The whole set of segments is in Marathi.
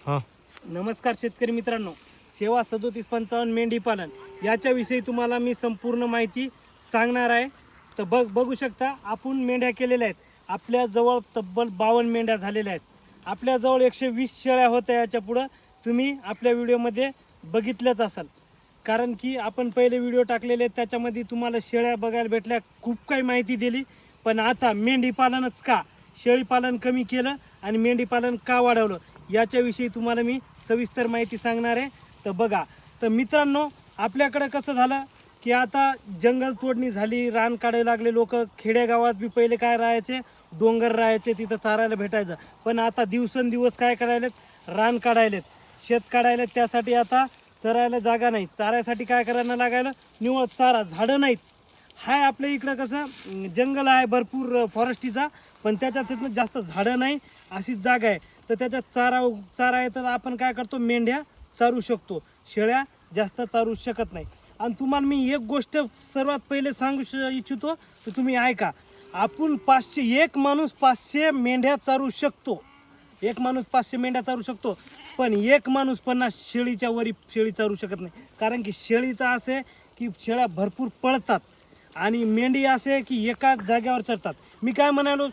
हां. नमस्कार शेतकरी मित्रांनो, सेवा 3755 मेंढी पालन याच्याविषयी तुम्हाला मी संपूर्ण माहिती सांगणार आहे. तर बघू शकता आपण मेंढ्या केलेल्या आहेत. आपल्याजवळ तब्बल 52 मेंढ्या झालेल्या आहेत. आपल्याजवळ 120 शेळ्या होत्या. याच्या पुढं तुम्ही आपल्या व्हिडिओमध्ये बघितलंच असाल, कारण की आपण पहिले व्हिडिओ टाकलेले आहेत त्याच्यामध्ये तुम्हाला शेळ्या बघायला भेटल्या, खूप काही माहिती दिली. पण आता मेंढी पालनच का, शेळी पालन कमी केलं आणि मेंढी पालन का वाढवलं याच्याविषयी तुम्हाला मी सविस्तर माहिती सांगणार आहे. तर बघा, तर मित्रांनो, आपल्याकडे कसं झालं की आता जंगल तोडणी झाली, रान काढायला लागले लोक. खेडेगावात बी पहिले काय राहायचे, डोंगर राहायचे, तिथं चारायला भेटायचं. पण आता दिवसेंदिवस काय करायलेत, रान काढायलेत, शेत काढायलेत. त्यासाठी आता चरायला जागा नाही. चारायसाठी काय करायला लागायला, निवळ चारा, झाडं नाहीत. हाय आपल्या इकडं कसं जंगल आहे भरपूर फॉरेस्टीचा, पण त्याच्यात तिथं जास्त झाडं नाही, अशीच जागा आहे. तर त्याच्यात चारा आहे. तर आपण काय करतो, मेंढ्या चारू शकतो, शेळ्या जास्त चारू शकत नाही. आणि तुम्हाला मी एक गोष्ट सर्वात पहिले सांगू इच्छितो, तर तुम्ही ऐका. आपण 500, एक माणूस 500 मेंढ्या चारू शकतो. एक माणूस 500 मेंढ्या चारू शकतो, पण एक माणूस 50 शेळीच्या वरी शेळी चारू शकत नाही. कारण की शेळीचं असं आहे की शेळ्या भरपूर पळतात आणि मेंढी असे आहे की एका जाग्यावर चढतात. मी काय म्हणालो,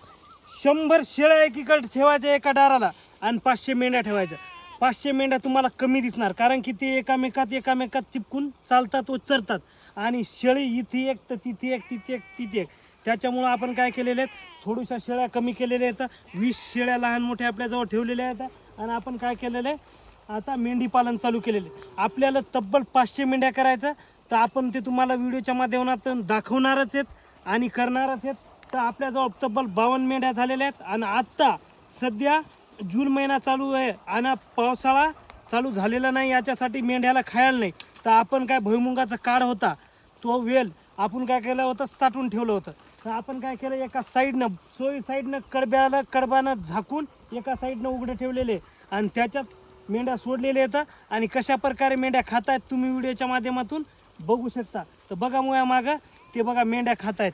100 शेळ्या एकीकडे ठेवायच्या एका दाराला आणि 500 मेंढ्या ठेवायच्या. 500 मेंढ्या तुम्हाला कमी दिसणार, कारण की ते एकामेकात चिपकून चालतात व चरतात. आणि शेळी इथे एक तर तिथे एक, तिथे एक, तिथे एक. त्याच्यामुळं आपण काय केलेले आहेत, थोड्याशा शेळ्या कमी केलेल्या आहेत. 20 शेळ्या लहान मोठ्या आपल्याजवळ ठेवलेल्या आहेत. आणि आपण काय केलेलं आहे, आता मेंढी पालन चालू केलेले. आपल्याला तब्बल 500 मेंढ्या करायचं. तर आपण ते तुम्हाला व्हिडिओच्या माध्यमातून दाखवणारच आहेत आणि करणारच आहेत. तर आपल्याजवळ तब्बल 52 मेंढ्या झालेल्या आहेत. आणि आत्ता सध्या जून महिना चालू आहे आणि पावसाळा चालू झालेला नाही, याच्यासाठी मेंढ्याला खायला नाही. तर आपण काय, भुईमुगाचा काढ होता, तो वेल आपण काय केलं होतं, साठवून ठेवलं होतं. तर आपण काय केलं, एका साईडनं साईडनं कडबानं झाकून एका साईडनं उघडे ठेवलेले आणि त्याच्यात मेंढ्या सोडलेले येतात. आणि कशा प्रकारे मेंढ्या खात आहेत तुम्ही व्हिडिओच्या माध्यमातून बघू शकता. तर बघा मुया मागं ते बघा मेंढ्या खात आहेत.